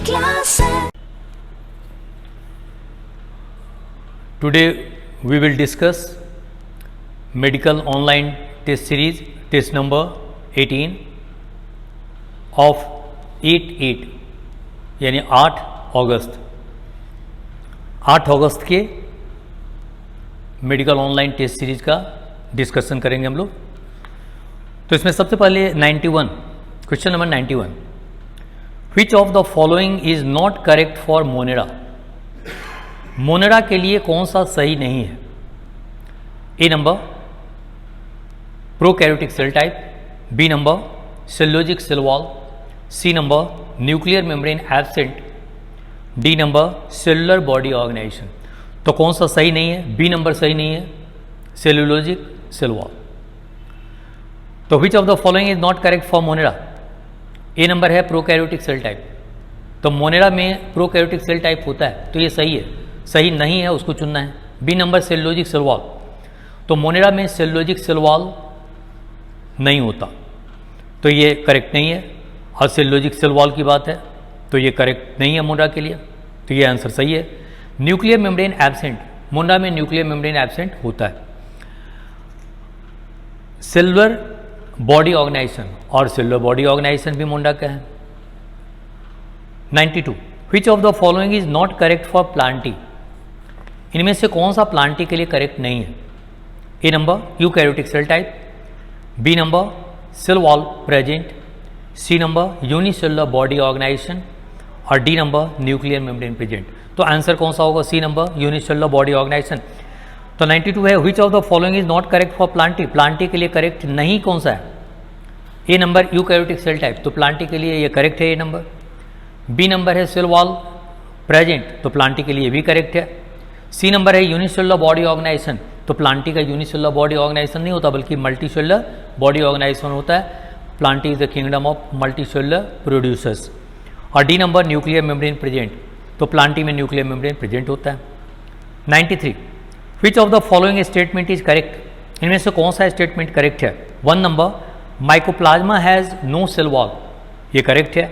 Class है। Today we will discuss medical online test series, test number 18 of 8/8 यानी 8 अगस्त। 8 अगस्त के मेडिकल ऑनलाइन टेस्ट सीरीज का discussion करेंगे हम लोग। तो इसमें सबसे पहले 91 question number 91, which of the following is not correct for Monera. Monera के लिए कौन सा सही नहीं है? A number prokaryotic cell type, B number cellulosic cell wall, C number nuclear membrane absent, D number cellular body organisation. तो कौन सा सही नहीं है? बी नंबर सही नहीं है, सेलुलोजिक सेल वॉल। तो which of the following is not correct for Monera? A number है प्रोकैरियोटिक सेल टाइप। तो मोनेरा में प्रोकैरियोटिक सेल टाइप होता है, तो ये सही है। सही नहीं है उसको चुनना है। B number cellulosic cell wall, तो मोनेरा में सेलुलोजिक सेल वॉल नहीं होता, तो ये करेक्ट नहीं है। और सेलुलोजिक सेल वॉल की बात है तो ये करेक्ट नहीं है मोनेरा के लिए, तो ये आंसर सही है। न्यूक्लियर मेम्ब्रेन एब्सेंट, मोनेरा में न्यूक्लियर मेम्ब्रेन एब्सेंट होता है। सेलुलर बॉडी ऑर्गेनाइजेशन, और सेलुलर बॉडी ऑर्गेनाइजेशन भी मोनेरा का है। 92, विच of the following is not correct for Plantae. इनमें से कौन सा प्लांटी के लिए करेक्ट नहीं है? A number eukaryotic cell type, B number cell wall present, C number unicellular body organisation, और D number nuclear membrane present. तो आंसर कौन सा होगा? C number unicellular body organisation. तो 92 है, which of the following is not correct for Plantae. Plantae के लिए correct नहीं कौन सा है? A number eukaryotic cell type, तो प्लांटी के लिए ये करेक्ट है ए नंबर। बी नंबर है सेल वॉल प्रेजेंट, तो प्लांटी के लिए भी करेक्ट है। सी नंबर है यूनिसेलुलर बॉडी ऑर्गेनाइजेशन, तो प्लांटी का यूनिसेलुलर बॉडी ऑर्गेनाइजेशन नहीं होता बल्कि मल्टीसेलुलर बॉडी ऑर्गेनाइजेशन होता है। Plantae is the kingdom of multicellular producers. और D number nuclear membrane present, तो प्लांटी में न्यूक्लियर मेम्ब्रेन प्रेजेंट होता है। 93, which of the following statement is correct. इनमें से कौन सा स्टेटमेंट करेक्ट है? 1 number mycoplasma has no cell wall, ये करेक्ट है।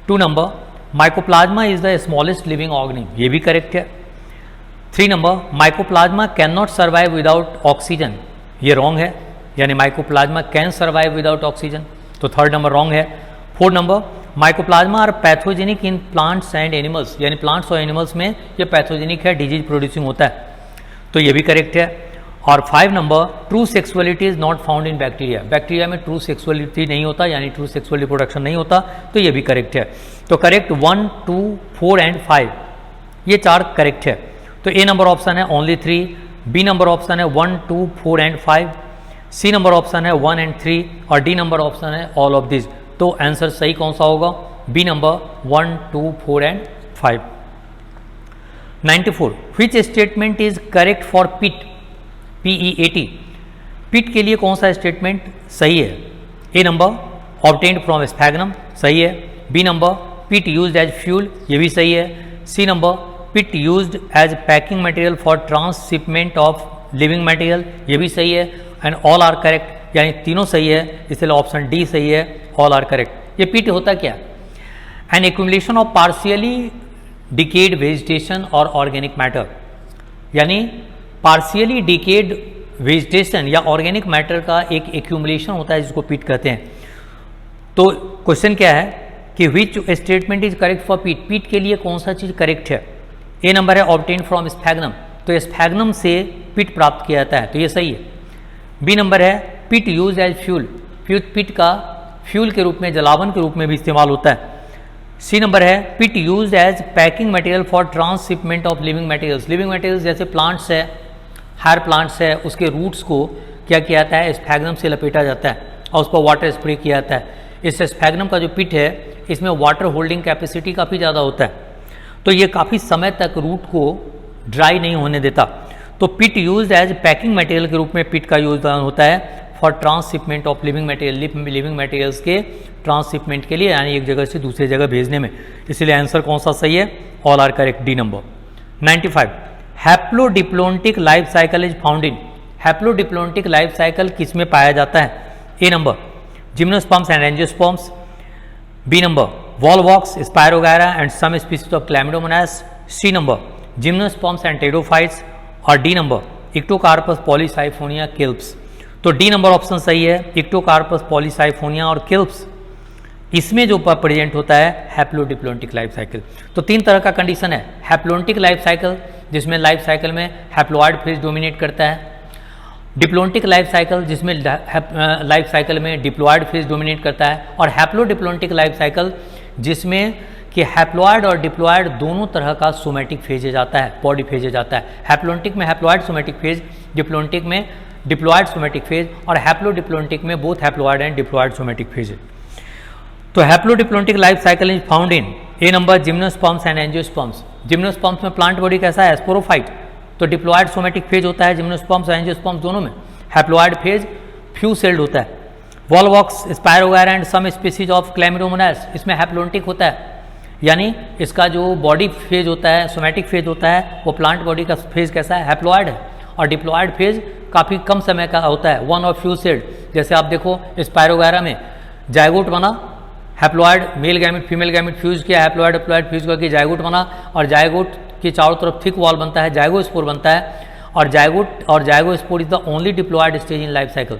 2 number mycoplasma is the smallest living organism, ये भी करेक्ट है। 3 number mycoplasma cannot survive without oxygen, ये रॉन्ग है, यानी mycoplasma can survive without oxygen, तो 3rd नंबर रॉन्ग है। 4 number mycoplasma are pathogenic in plants and animals, यानी plants और एनिमल्स में ये पैथोजेनिक है, डिजीज प्रोड्यूसिंग होता है, तो ये भी करेक्ट है। और 5 number true sexuality is not found in bacteria, bacteria में ट्रू सेक्सुअलिटी नहीं होता, यानी ट्रू सेक्सुअल रिप्रोडक्शन नहीं होता, तो ये भी करेक्ट है। तो करेक्ट 1, 2, 4 एंड 5, ये 4 करेक्ट है। तो ए नंबर ऑप्शन है ओनली 3, बी नंबर ऑप्शन है 1, 2, 4 एंड 5, सी नंबर ऑप्शन है 1 एंड 3, और डी नंबर ऑप्शन है ऑल ऑफ दिस। तो आंसर सही कौन सा होगा? B number 1, 2, 4 and 5। 94, which statement is correct for peat, PEAT। Peat के लिए कौन सा स्टेटमेंट सही है? A number obtained from sphagnum, सही है। B number peat used as fuel, ये भी सही है। C number peat used as packing material for transshipment of living material, ये भी सही है। एंड ऑल आर करेक्ट, यानी तीनों सही है, इसलिए ऑप्शन डी सही है, ऑल आर करेक्ट। ये पिट होता क्या? An accumulation of partially decayed vegetation और ऑर्गेनिक मैटर, यानी पार्शियली डिकेड वेजिटेशन या ऑर्गेनिक मैटर का एक एक्यूमुलेशन होता है जिसको पिट कहते हैं। तो क्वेश्चन क्या है कि which statement is correct for peat, peat के लिए कौन सा चीज़ करेक्ट है? ए नंबर है ऑब्टेन फ्रॉम स्फैग्नम, तो स्फैग्नम से पिट प्राप्त किया जाता है, तो ये सही है। बी नंबर है पिट यूज एज फ्यूल, पिट का फ्यूल के रूप में, जलावन के रूप में भी इस्तेमाल होता है। सी नंबर है peat use as packing material for transshipment of living materials, living materials जैसे प्लांट्स है, हायर प्लांट्स है, उसके रूट्स को क्या किया जाता है? स्फैग्नम से लपेटा जाता है और उस पर वाटर स्प्रे किया जाता है। इस स्फैग्नम का जो पिट है इसमें वाटर होल्डिंग कैपेसिटी काफ़ी ज़्यादा होता है, तो ये काफ़ी समय तक रूट को ड्राई नहीं होने देता। तो पिट यूज एज पैकिंग मटेरियल के रूप में पिट का यूज होता है for transshipment of living material, living materials के ट्रांसशिपमेंट के लिए, यानी एक जगह से दूसरी जगह भेजने में। इसलिए आंसर कौन सा सही है? All are correct, D number. 95, haplodiplontic life cycle is found in, haplodiplontic life cycle किस में पाया जाता है? A number gymnosperms and angiosperms, B number volvox, spirogyra and some species of chlamydomonas. C number gymnosperms and pteridophytes. और D number ectocarpus polysiphonia kelps. तो D number option सही है, इक्टोकार्पस Polysiphonia और किल्प्स, इसमें जो प्रेजेंट होता है हैप्लोडिप्लोइडिक लाइफ साइकिल। तो तीन तरह का कंडीशन है, हैप्लोइडिक लाइफ साइकिल जिसमें लाइफ साइकिल में हैप्लोइड फेज डोमिनेट करता है, डिप्लोइडिक लाइफ साइकिल जिसमें लाइफ साइकिल में डिप्लॉयड फेज डोमिनेट करता है, और हैप्लोडिप्लोइडिक लाइफ साइकिल जिसमें कि हैप्लॉयड और डिप्लॉयड दोनों तरह का सोमैटिक फेजेज आता है, बॉडी फेजेज आता है। हैप्लोइडिक में हैप्लॉयड सोमैटिक फेज, डिप्लोइडिक में डिप्लॉयड सोमैटिक फेज, और हैप्लोडिप्लोइडिक में both haploid and diploid somatic phase. तो haplodiplontic life cycle is found in A number gymnosperms and angiosperms. Gymnosperms में प्लांट बॉडी कैसा है, स्पोरोफाइट, तो डिप्लॉयड सोमैटिक फेज होता है जिम्नोस्पर्म्स और एंजियोस्पर्म्स दोनों में। हैप्लॉयड फेज फ्यू सेल्ड होता है। Volvox, spirogyra and some species of chlamydomonas, इसमें हैप्लोइडिक होता है, यानी इसका जो बॉडी फेज होता है, सोमैटिक फेज होता है, वो प्लांट बॉडी का फेज कैसा है, हैप्लॉयड है। और डिप्लॉयड फेज काफ़ी कम समय का होता है, वन और फ्यू सेल्ड। जैसे आप देखो स्पायरोगैरा में जायगोट बना, haploid male gamete female gamete fuse किया, हैप्लॉयड हैप्लॉयड फ्यूज करके जायगोट बना, और जायगोट के चारों तरफ थिक वॉल बनता है, जायगोस्पोर बनता है, और zygospore is the only diploid stage in life cycle.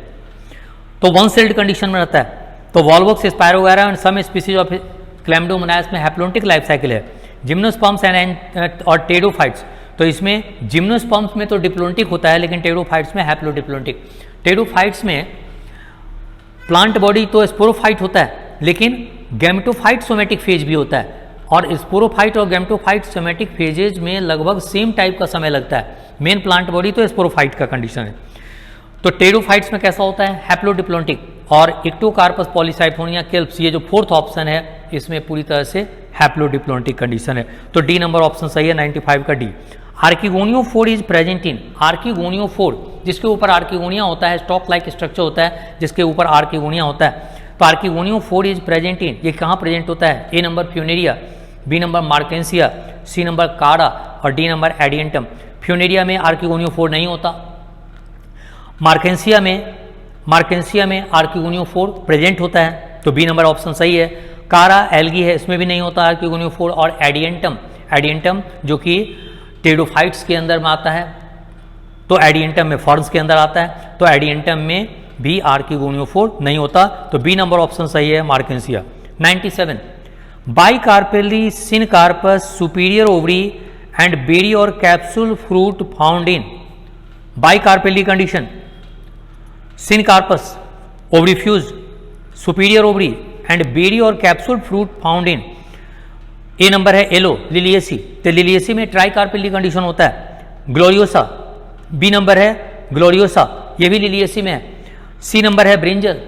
तो वन सेल्ड कंडीशन में रहता है। तो volvox, spirogyra and some species of chlamydomonas में हैप्लोइडिक लाइफ साइकिल है। जिम्नोस्पर्म्स एंड और टेरोफाइट्स, तो इसमें जिम्नोस्पर्म्स में तो डिप्लोइडिक होता है, लेकिन टेरोफाइट्स में हैप्लोडिप्लोइडिक। टेरोफाइट्स में प्लांट बॉडी तो स्पोरोफाइट होता है, लेकिन गैमेटोफाइट सोमैटिक फेज भी होता है, और स्पोरोफाइट और गैमेटोफाइट सोमैटिक फेजेज में लगभग सेम टाइप का समय लगता है। मेन प्लांट बॉडी तो स्पोरोफाइट का कंडीशन है। तो टेरोफाइट्स में कैसा होता है, हैप्लोडिप्लोइडिक, और इक्टोकार्पस पॉलीसाइफोनिया किल्प्स, ये जो फोर्थ ऑप्शन है इसमें पूरी तरह से हैप्लोडिप्लोइडिक कंडीशन है। तो डी नंबर ऑप्शन सही है, 95 का डी। आर्किगोनियोफोर इज प्रेजेंट इन, आर्किगोनियोफोर जिसके ऊपर आर्किगोनिया होता है, स्टॉक लाइक स्ट्रक्चर होता है जिसके ऊपर आर्किगोनिया होता है। तो आर्किगोनियोफोर इज प्रेजेंट इन, ये कहाँ प्रेजेंट होता है, A number funaria, B number marchantia, C number chara, और डी नंबर एडियंटम। फ्यूनेरिया में आर्किगोनियोफोर नहीं होता, मार्केंसिया में आर्किगोनियोफोर प्रेजेंट होता है, तो बी नंबर ऑप्शन सही है। कारा एल्गी है, इसमें भी नहीं होता आर्किगोनियोफोर। और एडियंटम जो कि टेरोफाइट्स के अंदर में आता है, तो एडियंटम में फर्न्स के अंदर आता है, तो एडियंटम में भी आर्किगोनियोफोर नहीं होता, तो बी नंबर ऑप्शन सही है, marchantia. 97 bicarpellary syncarpous superior ovary and berry और capsule fruit found in, bicarpellary condition, syncarpous ovary fused, superior ovary and berry और capsule fruit found in. A number है एलो लिलियसी, तो लिलियसी में tricarpellary condition होता है, gloriosa. B number है gloriosa, ये भी लिलियसी में है। सी नंबर है ब्रिंजल,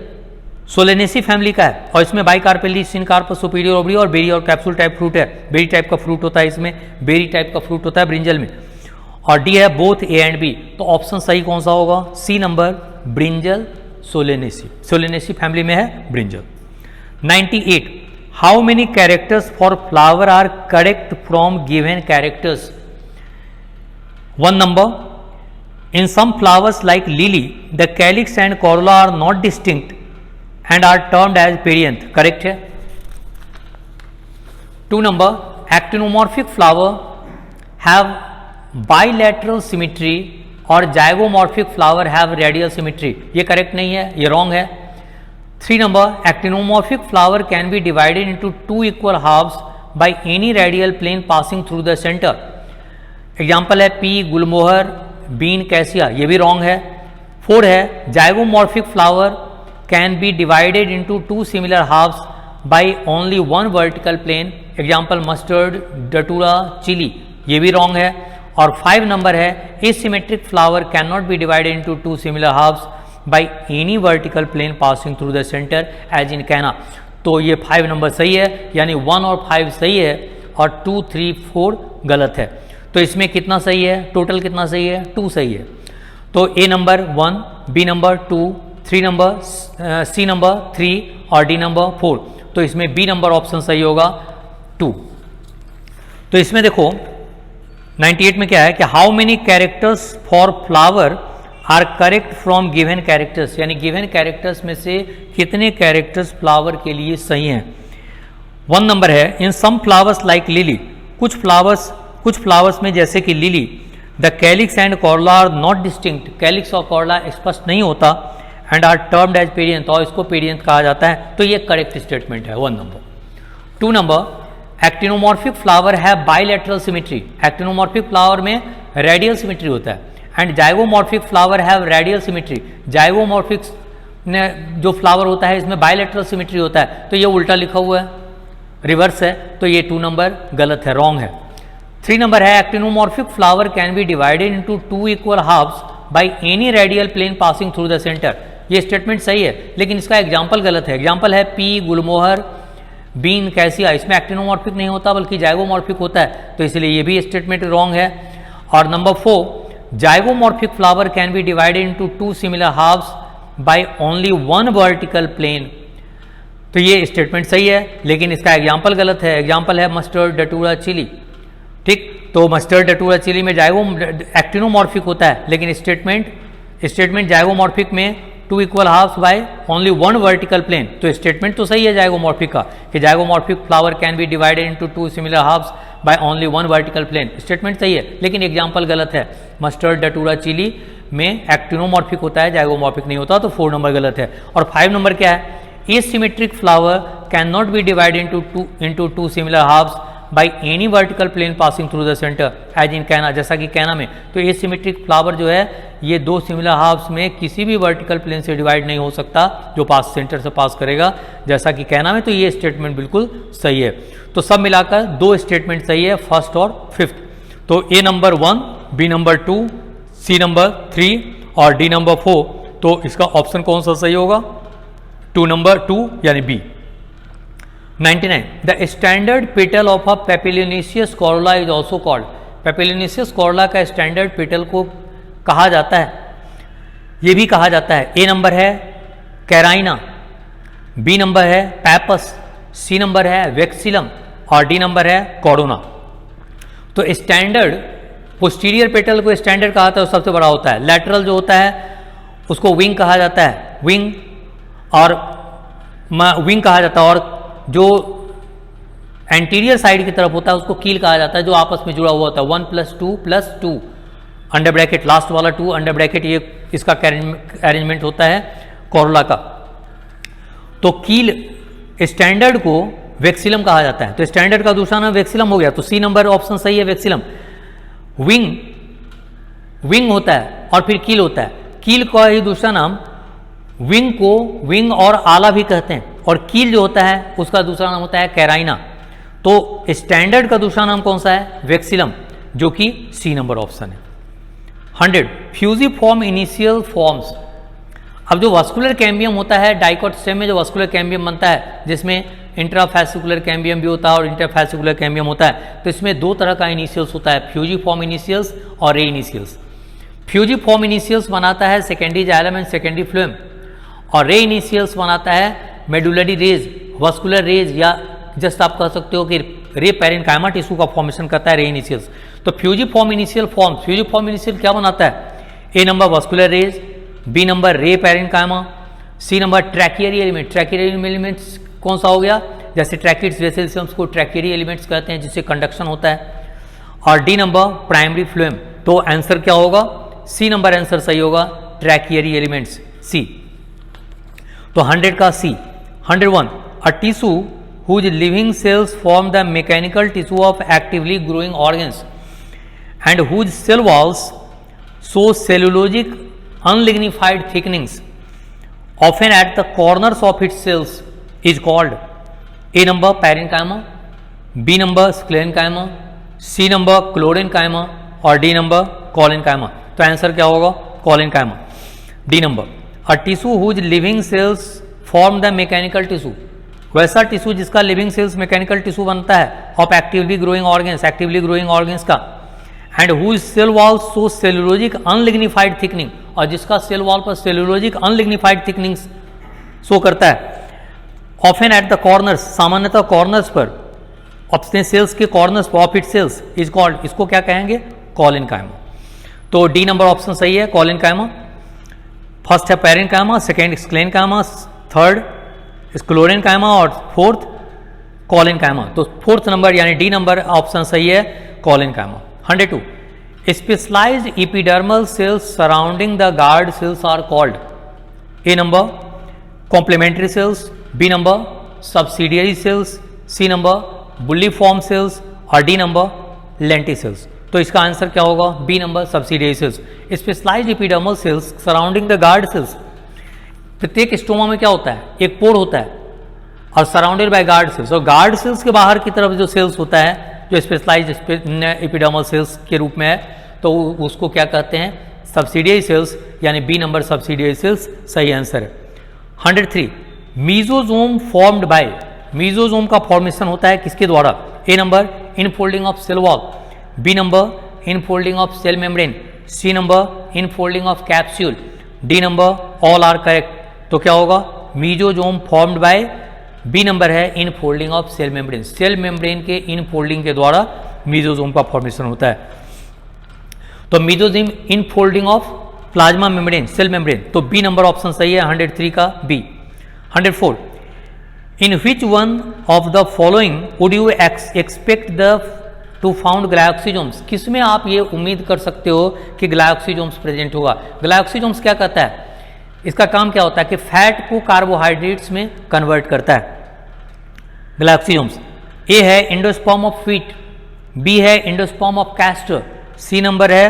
सोलेनेसी फैमिली का है, और इसमें बाइकार्पेली सिनकार्पस सुपीरियर ओवरी और बेरी और कैप्सूल टाइप फ्रूट है, बेरी टाइप का फ्रूट होता है, इसमें बेरी टाइप का फ्रूट होता है ब्रिंजल में। और डी है बोथ ए एंड बी, तो ऑप्शन सही कौन सा होगा, C number brinjal solanaceae family में है brinjal. 98 how many characters for flower are correct from given characters. 1 number in some flowers like lily the calyx and corolla are not distinct and are termed as perianth, correct है। 2 number actinomorphic flower have bilateral symmetry और zygomorphic flower have radial symmetry, ये correct नहीं है, ये wrong है। 3 number actinomorphic flower can be divided into 2 equal halves by any radial plane passing through the centre. Example है pea, gulmohar, bean, cassia, ये भी wrong है। 4 है zygomorphic flower can be divided into 2 similar halves by only 1 vertical plane. Example mustard, datura, chilli, ये भी wrong है। और 5 number है asymmetric flower can not be divided into 2 similar halves by any vertical plane passing through the centre as in canna. तो ये 5 number सही है, यानी 1 और 5 सही है और 2, 3, 4 गलत है। तो इसमें कितना सही है, टोटल कितना सही है, 2 सही है। तो A number 1, B number 2, C number 3 और डी नंबर 4। तो इसमें बी नंबर ऑप्शन सही होगा 2। तो इसमें देखो 98 में क्या है कि how many characters for flower are correct from given characters, यानी गिवन कैरेक्टर्स में से कितने कैरेक्टर्स फ्लावर के लिए सही हैं। 1 नंबर है in some flowers like lily, कुछ फ्लावर्स में जैसे कि lily the calyx and corolla are not distinct, calyx और कॉर्ला स्पष्ट नहीं होता and are termed as perianth, और इसको पेरियंथ कहा जाता है। तो ये करेक्ट स्टेटमेंट है 1 नंबर। 2 नंबर एक्टिनोमॉर्फिक फ्लावर है बाइलेटरल सिमेट्री, एक्टिनोमॉर्फिक फ्लावर में रेडियल सिमेट्री होता है and zygomorphic flower have radial symmetry, zygomorphic जो फ्लावर होता है इसमें बाइलेटरल सिमेट्री होता है। तो ये उल्टा लिखा हुआ है, रिवर्स है, तो ये 2 नंबर गलत है, रॉन्ग है। 3 नंबर है actinomorphic flower can be divided into 2 equal halves by any radial plane passing through the centre, ये स्टेटमेंट सही है, लेकिन इसका एग्जाम्पल गलत है। एग्जाम्पल है पी, गुलमोहर, बीन, कैसिया, इसमें एक्टिनोमॉर्फिक नहीं होता बल्कि जाइगोमॉर्फिक होता है, तो इसलिए ये भी स्टेटमेंट रॉन्ग है। और number 4 zygomorphic flower can be divided into 2 similar halves by only 1 vertical plane, तो ये स्टेटमेंट सही है, लेकिन इसका एग्जाम्पल गलत है। एग्जाम्पल है मस्टर्ड, डटूरा, चिली, ठीक, तो मस्टर्ड, डटूरा, चिली में एक्टिनोमॉर्फिक होता है, लेकिन स्टेटमेंट जाइगोमॉर्फिक में 2 equal halves by only 1 vertical plane, तो स्टेटमेंट तो सही है जाइगोमॉर्फिक का कि zygomorphic flower can be divided into 2 similar halves by only 1 vertical plane, statement सही है, लेकिन एग्जाम्पल गलत है। मस्टर्ड, डटूरा, चिली में एक्टिनोमॉर्फिक होता है, जाइगोमॉर्फिक नहीं होता, तो 4 नंबर गलत है। और 5 नंबर क्या है, asymmetric flower cannot be divided into 2 similar halves by any vertical plane passing through the center as in कैना, जैसा कि कैना में, तो asymmetric flower जो है ये 2 similar halves में किसी भी vertical plane से डिवाइड नहीं हो सकता जो पास सेंटर से पास करेगा, जैसा कि कैना में, तो ये स्टेटमेंट बिल्कुल सही है। तो सब मिलाकर 2 स्टेटमेंट सही है, फर्स्ट और फिफ्थ। तो A number 1, B number 2, C number 3 और डी नंबर 4, तो इसका ऑप्शन कौन सा सही होगा, 2 नंबर 2 यानी B. 99 the standard petal of a papilionaceous corolla is also called, papilionaceous corolla का स्टैंडर्ड पेटल को कहा जाता है, ये भी कहा जाता है। ए नंबर है कैराइना, बी नंबर है पैपस, सी नंबर है वेक्सिलम और डी नंबर है कॉर्डोना। तो स्टैंडर्ड पोस्टीरियर पेटल को स्टैंडर्ड कहा जाता है, सबसे बड़ा होता है। लैटरल जो होता है उसको विंग कहा जाता है, विंग कहा जाता है, और जो एंटीरियर साइड की तरफ होता है उसको कील कहा जाता है, जो आपस में जुड़ा हुआ होता है 1 + 2 अंडर ब्रैकेट, लास्ट वाला 2 अंडर ब्रैकेट, ये इसका अरेंजमेंट होता है कॉर्ला का। तो कील स्टैंडर्ड को वेक्सिलम कहा जाता है, तो स्टैंडर्ड का दूसरा नाम वेक्सिलम हो गया, तो सी नंबर ऑप्शन सही है, वेक्सिलम। विंग होता है और फिर कील होता है, कील का ही दूसरा नाम, विंग को विंग और आला भी कहते हैं, और कील जो होता है उसका दूसरा नाम होता है कैराइना। तो स्टैंडर्ड का दूसरा नाम कौन सा है, वेक्सिलम, जो कि सी नंबर ऑप्शन है। 100 फ्यूजिफॉर्म इनिशियल फॉर्म्स, अब जो वास्कुलर कैम्बियम होता है, डाइकोट स्टेम में जो वास्कुलर कैम्बियम बनता है, जिसमें इंट्राफैसिकुलर कैम्बियम भी होता है और इंटरफैसिकुलर कैम्बियम होता है, तो इसमें 2 तरह का इनिशियल्स होता है, फ्यूजिफॉर्म इनिशियल्स और रे इनिशियल्स। फ्यूजिफॉर्म इनिशियल्स बनाता है secondary xylem and secondary phloem, और रे इनिशियल्स बनाता है मेडुलरी रेज, वास्कुलर रेज, या जस्ट आप कह सकते हो कि रे पैरेन्काइमा टिश्यू का फॉर्मेशन करता है रे इनिशियल्स। तो fusiform initial form, fusiform initial क्या बनाता है, A number vascular rays, B number ray parenchyma, C number tracheary element, tracheary elements कौन सा हो गया, जैसे ट्रैकिड्स वेसल्स को ट्रैकियरी एलिमेंट्स कहते हैं, जिससे कंडक्शन होता है, और डी नंबर प्राइमरी फ्लोएम। तो आंसर क्या होगा, सी नंबर आंसर सही होगा, ट्रैकियरी एलिमेंट्स, सी। तो 100 का सी। 101 a tissue whose living cells form the mechanical tissue of actively growing organs and whose cell walls show cellulosic unlignified thickenings often at the corners of its cells is called A number parenchyma, B number sclerenchyma, C number chlorenchyma और D number collenchyma। तो answer क्या होगा, collenchyma, D number। A tissue whose living cells form the mechanical tissue, वैसा tissue जिसका living cells mechanical tissue बनता है of actively growing organs का, and whose cell wall show cellulosic unlignified thickening, और जिसका सेल वॉल पर cellulosic unlignified thickening show करता है, ऑफन एट द कॉर्नर्स, सामान्यतः कॉर्नर्स पर, अपने सेल्स के कॉर्नर्स पर of it cells is called, इसको क्या कहेंगे, कॉलेनकाइमा। तो डी नंबर ऑप्शन सही है, कॉलेनकाइमा। फर्स्ट है parenchyma, second sclerenchyma, third chlorenchyma और फोर्थ कॉलिनकाइमा। तो फोर्थ नंबर यानी डी नंबर ऑप्शन सही है, collenchyma. 102, specialised epidermal cells surrounding the guard cells are called. A number complementary cells, B number subsidiary cells, C number bulliform cells और D number lenticels. तो इसका answer क्या होगा, B number subsidiary cells. Specialised epidermal cells surrounding the guard cells. प्रत्येक stoma में क्या होता है, एक पोर होता है और सराउंडेड बाय गार्ड सेल्स, और गार्ड सेल्स के बाहर की तरफ जो सेल्स होता है जो स्पेशलाइज्ड एपिडर्मल सेल्स के रूप में है, तो उसको क्या कहते हैं, सब्सिडियरी सेल्स, यानी बी नंबर सब्सिडियरी सेल्स सही आंसर है। 103, मीजोजोम फॉर्म्ड बाय। मीजोजोम का फॉर्मेशन होता है किसके द्वारा, A number infolding of cell wall, B number infolding of cell membrane, C number infolding of capsule, D number all are correct. तो क्या होगा, mesosome formed by, B number है infolding of cell membrane. Cell membrane के infolding के द्वारा mesosome का formation होता है। तो mesosome infolding of plasma membrane, cell membrane, तो बी नंबर ऑप्शन सही है, 103 का B. 104, in which one of the following would you expect the to found glyoxysomes. किसमें आप ये उम्मीद कर सकते हो कि ग्लाइकोसिजोम्स प्रेजेंट होगा। ग्लाइकोसिजोम्स क्या कहता है, इसका काम क्या होता है कि फैट को कार्बोहाइड्रेट्स में कन्वर्ट करता है। ग्लाइकोसिजोम्स, ए है एंडोस्पर्म ऑफ व्हीट, बी है endosperm of castor, C number है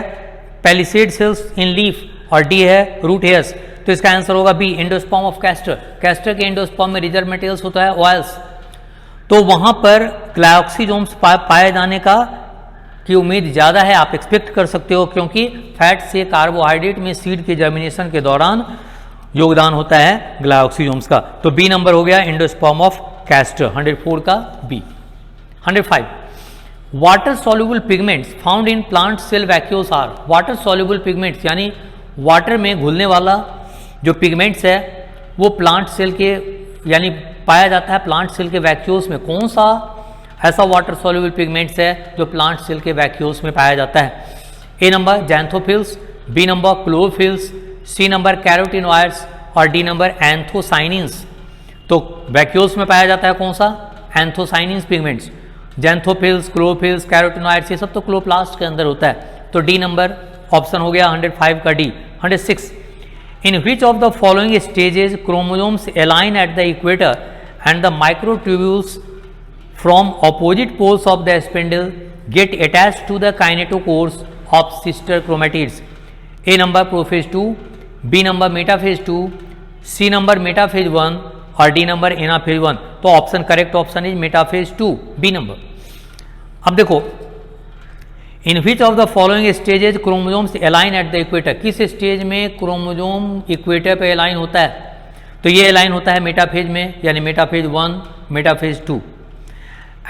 पैलिसेड सेल्स इन लीफ और डी है रूट हेयर्स। तो इसका आंसर होगा B endosperm of castor. Castor के एंडोस्पर्म में रिजर्व मटेरियल्स होता है ऑयल्स, तो वहां पर ग्लाइकोसिजोम्स पाए जाने का की उम्मीद ज़्यादा है, आप एक्सपेक्ट कर सकते हो, क्योंकि फैट से कार्बोहाइड्रेट में सीड के जर्मिनेशन के दौरान योगदान होता है ग्लाइकोसिजोम्स का। तो बी नंबर हो गया एंडोस्पर्म ऑफ कैस्टर, 104 का B. 105, water soluble pigments found in plant cell vacuoles are. Water soluble pigments यानी वाटर में घुलने वाला जो पिगमेंट्स है वो प्लांट सेल के यानी पाया जाता है प्लांट सेल के वैक्यूल्स में। कौन सा ऐसा वाटर सॉल्युबल पिगमेंट्स है जो प्लांट सेल के वैक्यूल्स में पाया जाता है। A number xanthophylls, B number chlorophylls, C number carotenoids और डी नंबर एंथोसाइनिन्स। तो वैक्यूल्स में पाया जाता है कौन सा, anthocyanins pigments. Xanthophylls, chlorophylls, carotenoids ये सब तो क्लोरोप्लास्ट के अंदर होता है। तो डी नंबर ऑप्शन हो गया 105 का D. 106, in which of the following stages chromosomes align at the equator and the microtubules from opposite poles of the spindle get attached to the kinetochores of sister chromatids. A number prophase 2, B number metaphase 2, C number metaphase 1 और D number anaphase 1। तो option correct option is metaphase 2, B number. अब देखो, in which of the following stages chromosomes align at the equator. किस stage में chromosome equator पे align होता है, तो ये अलाइन होता है मेटाफेज में, यानी metaphase 1, metaphase 2।